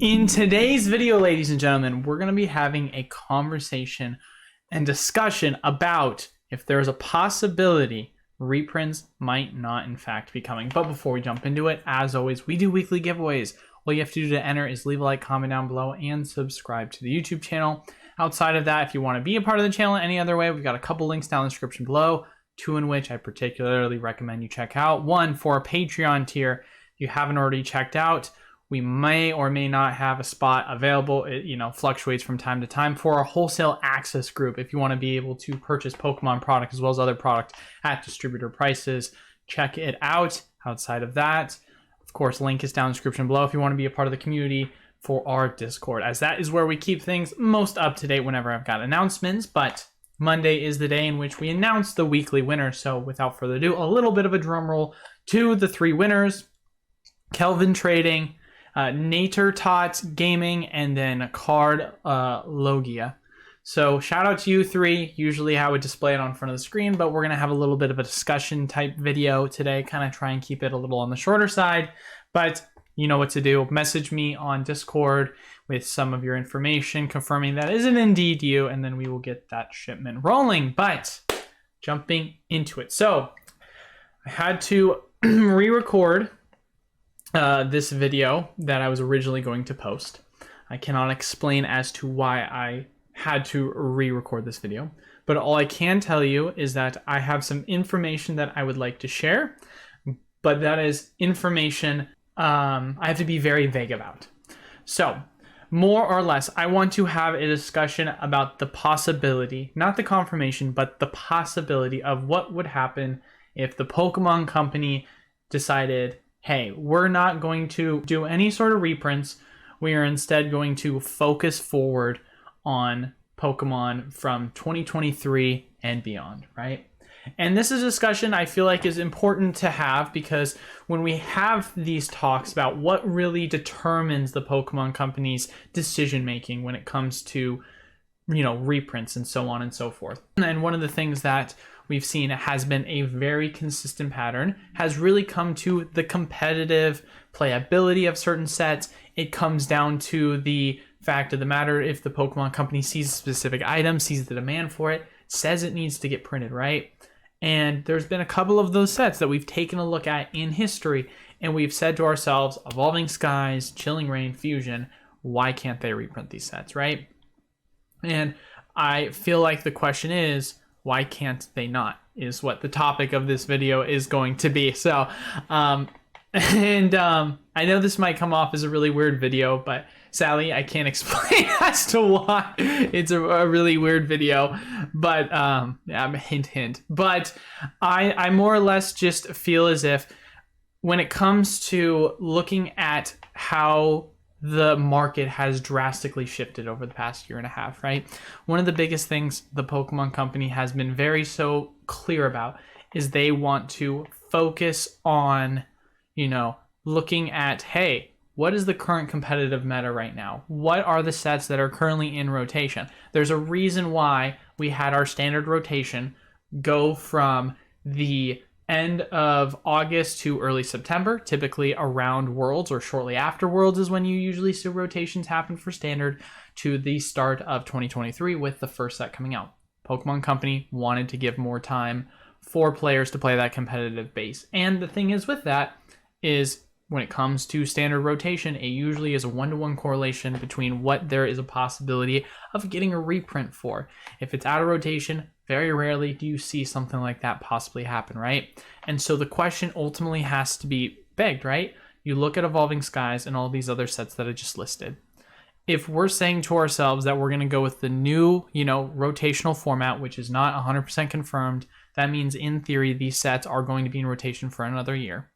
In today's video, ladies and gentlemen, we're going to be having a conversation and discussion about if there's a possibility reprints might not in fact be coming. But before we jump into it, as always, we do weekly giveaways. All you have to do to enter is leave a like, comment down below, and subscribe to the YouTube channel. Outside of that, if you want to be a part of the channel any other way, we've got a couple links down in the description below, two in which I particularly recommend you check out. One for a Patreon tier. If you haven't already checked out, we may or may not have a spot available. It, fluctuates from time to time for our wholesale access group. If you want to be able to purchase Pokemon product as well as other product at distributor prices, check it out. Outside of that, of course, link is down in the description below if you want to be a part of the community for our Discord, as that is where we keep things most up to date whenever I've got announcements. But Monday is the day in which we announce the weekly winner. So without further ado, a little bit of a drum roll to the three winners: Kelvin Trading, Nater Tots Gaming, and then Card Logia. So shout out to you three. Usually I would display it on front of the screen, but we're going to have a little bit of a discussion type video today, kind of try and keep it a little on the shorter side. But you know what to do. Message me on Discord with some of your information confirming that isn't indeed you, and then we will get that shipment rolling. But jumping into it. So I had to re-record this video that I was originally going to post. I cannot explain as to why I had to re-record this video, but all I can tell you is that I have some information that I would like to share, but that is information I have to be very vague about. So more or less, I want to have a discussion about the possibility, not the confirmation, but the possibility of what would happen if the Pokemon company decided, hey, we're not going to do any sort of reprints. We are instead going to focus forward on Pokemon from 2023 and beyond, right? And this is a discussion I feel like is important to have, because when we have these talks about what really determines the Pokemon company's decision making when it comes to, reprints and so on and so forth. And one of the things that we've seen has been a very consistent pattern has really come to the competitive playability of certain sets. It comes down to the fact of the matter, if the Pokemon company sees a specific item, sees the demand for it, says it needs to get printed, right? And there's been a couple of those sets that we've taken a look at in history, and we've said to ourselves, Evolving Skies, Chilling Reign, Fusion, why can't they reprint these sets, right? And I feel like the question is, why can't they not, is what the topic of this video is going to be. So, I know this might come off as a really weird video, but Sally, I can't explain as to why it's a really weird video, but hint. But I more or less just feel as if when it comes to looking at how the market has drastically shifted over the past year and a half, right? One of the biggest things the Pokemon company has been very so clear about is they want to focus on, looking at, hey, what is the current competitive meta right now? What are the sets that are currently in rotation? There's a reason why we had our standard rotation go from the end of August to early September, typically around Worlds or shortly after Worlds is when you usually see rotations happen for standard, to the start of 2023 with the first set coming out. Pokemon Company wanted to give more time for players to play that competitive base. And the thing is with that is, when it comes to standard rotation, it usually is a 1-to-1 correlation between what there is a possibility of getting a reprint for. If it's out of rotation, very rarely do you see something like that possibly happen, right? And so the question ultimately has to be begged, right? You look at Evolving Skies and all these other sets that I just listed. If we're saying to ourselves that we're going to go with the new, rotational format, which is not 100% confirmed, that means in theory these sets are going to be in rotation for another year.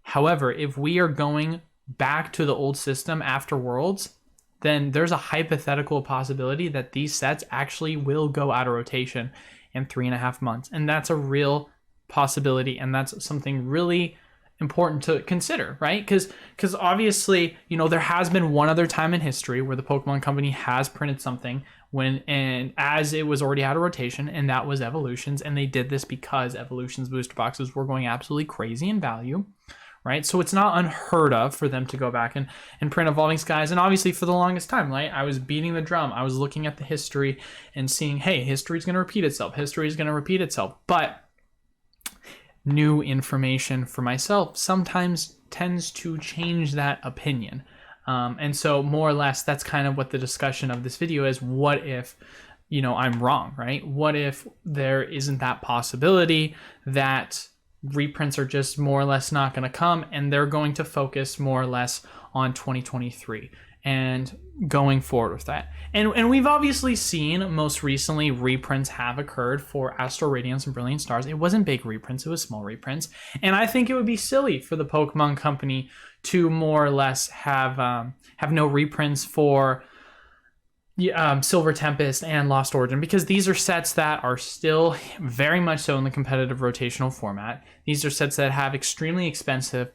However, if we are going back to the old system after Worlds, then there's a hypothetical possibility that these sets actually will go out of rotation in 3.5 months. And that's a real possibility, and that's something really important to consider, right? Because obviously, there has been one other time in history where the Pokemon Company has printed something as it was already out of rotation, and that was Evolutions. And they did this because Evolutions booster boxes were going absolutely crazy in value, right? So it's not unheard of for them to go back and print Evolving Skies. And obviously for the longest time, right, I was beating the drum. I was looking at the history and seeing, hey, history is going to repeat itself. History is going to repeat itself. But new information for myself sometimes tends to change that opinion. And so more or less, that's kind of what the discussion of this video is. What if, you know, I'm wrong, right? What if there isn't that possibility that reprints are just more or less not going to come, and they're going to focus more or less on 2023 and going forward with that. And we've obviously seen most recently reprints have occurred for Astral Radiance and Brilliant Stars. It wasn't big reprints, it was small reprints. And I think it would be silly for the Pokemon Company to more or less have no reprints for Silver Tempest and Lost Origin, because these are sets that are still very much so in the competitive rotational format. These are sets that have extremely expensive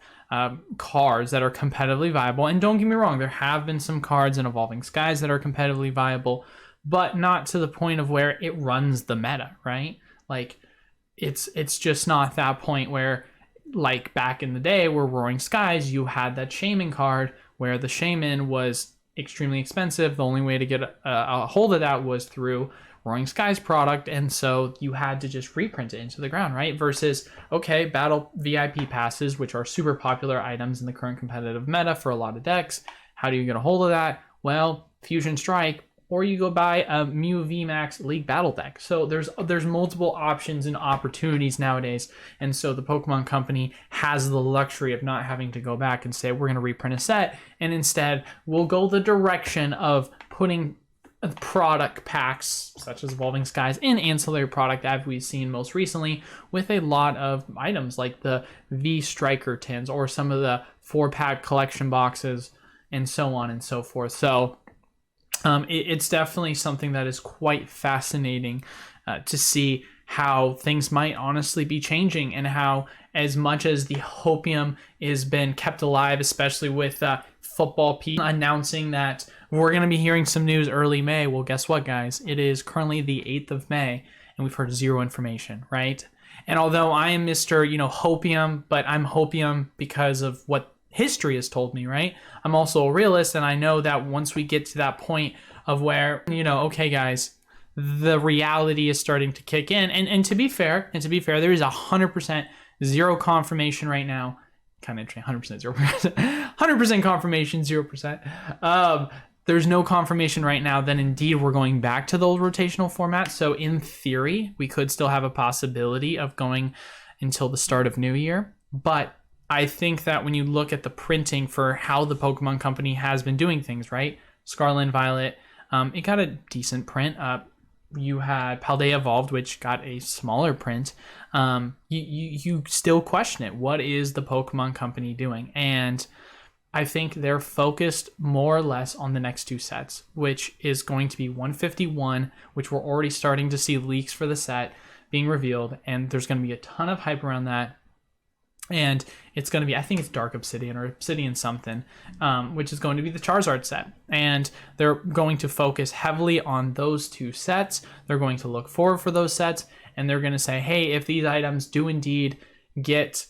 cards that are competitively viable. And don't get me wrong, there have been some cards in Evolving Skies that are competitively viable, but not to the point of where it runs the meta, right? Like, it's just not that point where, like back in the day where Roaring Skies, you had that Shaman card where the Shaman was extremely expensive. The only way to get a hold of that was through Roaring Skies product, and so you had to just reprint it into the ground, right? Versus, okay, battle VIP passes, which are super popular items in the current competitive meta for a lot of decks. How do you get a hold of that? Well, Fusion Strike, or you go buy a Mew VMAX League Battle deck. So there's multiple options and opportunities nowadays, and so the Pokemon Company has the luxury of not having to go back and say, we're going to reprint a set, and instead we'll go the direction of putting product packs such as Evolving Skies in ancillary product, as we've seen most recently with a lot of items like the V Striker tins or some of the 4-pack collection boxes and so on and so forth. So it's definitely something that is quite fascinating to see how things might honestly be changing, and how, as much as the hopium has been kept alive, especially with football announcing that we're going to be hearing some news early May. Well, guess what, guys? It is currently the 8th of May, and we've heard zero information, right? And although I am Mr., hopium, but I'm hopium because of what history has told me, right? I'm also a realist, and I know that once we get to that point of where, okay, guys, the reality is starting to kick in. And to be fair, there is 100% zero confirmation right now. Kind of interesting, 100% 0%. 100% confirmation, 0%. There's no confirmation right now that indeed we're going back to the old rotational format. So in theory, we could still have a possibility of going until the start of New Year. But I think that when you look at the printing for how the Pokemon Company has been doing things, right? Scarlet and Violet, it got a decent print. You had Paldea Evolved, which got a smaller print. You still question it. What is the Pokemon Company doing? And I think they're focused more or less on the next two sets, which is going to be 151, which we're already starting to see leaks for the set being revealed, and there's going to be a ton of hype around that. And it's going to be, I think it's Dark Obsidian or Obsidian something, which is going to be the Charizard set. And they're going to focus heavily on those two sets. They're going to look forward for those sets, and they're going to say, hey, if these items do indeed get,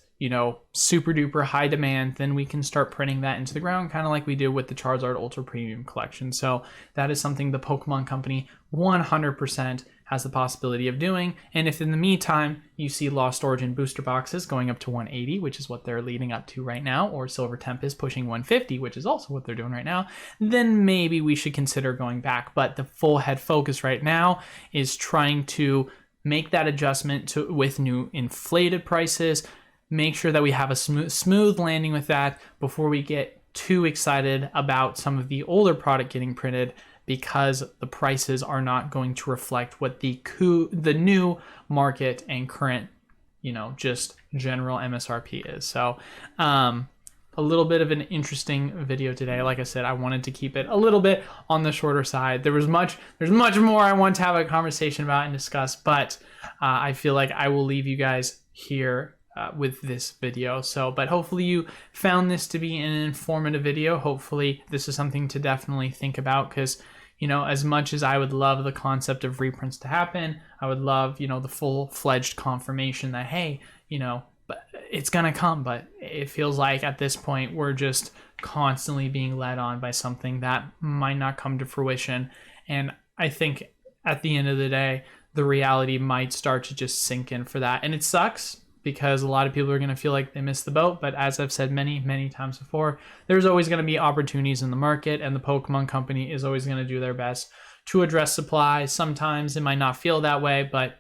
super duper high demand, then we can start printing that into the ground, kind of like we did with the Charizard Ultra Premium Collection. So that is something the Pokemon Company 100% has the possibility of doing. And if in the meantime you see Lost Origin booster boxes going up to 180, which is what they're leading up to right now, or Silver Tempest pushing 150, which is also what they're doing right now, then maybe we should consider going back. But the full head focus right now is trying to make that adjustment with new inflated prices, make sure that we have a smooth landing with that before we get too excited about some of the older product getting printed, because the prices are not going to reflect what the new market and current, just general MSRP is. So a little bit of an interesting video today. Like I said, I wanted to keep it a little bit on the shorter side. There's much more I want to have a conversation about and discuss, but I feel like I will leave you guys here with this video. But hopefully you found this to be an informative video. Hopefully this is something to definitely think about, because as much as I would love the concept of reprints to happen, I would love the full-fledged confirmation that, hey, but it's gonna come, but it feels like at this point we're just constantly being led on by something that might not come to fruition. And I think at the end of the day, the reality might start to just sink in for that. And it sucks because a lot of people are going to feel like they missed the boat. But as I've said many, many times before, there's always going to be opportunities in the market, and the Pokemon Company is always going to do their best to address supply. Sometimes it might not feel that way, but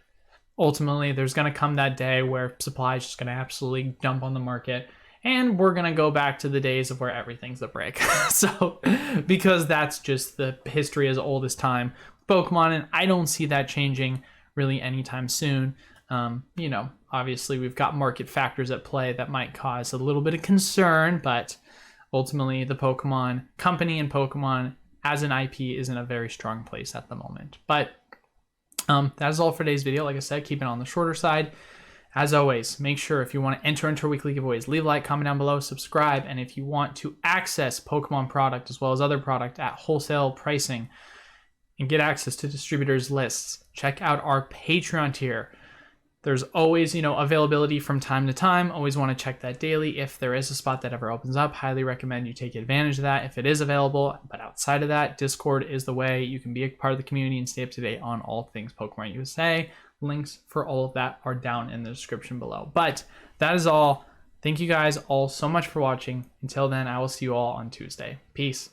ultimately there's going to come that day where supply is just going to absolutely dump on the market. And we're going to go back to the days of where everything's a brick. So, because that's just the history as old as time. Pokemon, and I don't see that changing really anytime soon. You know, obviously we've got market factors at play that might cause a little bit of concern, but ultimately the Pokemon Company and Pokemon as an IP is in a very strong place at the moment. But that is all for today's video. Like I said, keep it on the shorter side. As always, make sure if you want to enter into our weekly giveaways, leave a like, comment down below, subscribe, and if you want to access Pokemon product as well as other product at wholesale pricing and get access to distributors lists, check out our Patreon tier. There's always, availability from time to time. Always want to check that daily. If there is a spot that ever opens up, highly recommend you take advantage of that if it is available. But outside of that, Discord is the way you can be a part of the community and stay up to date on all things PokemartUSA. Links for all of that are down in the description below. But that is all. Thank you guys all so much for watching. Until then, I will see you all on Tuesday. Peace.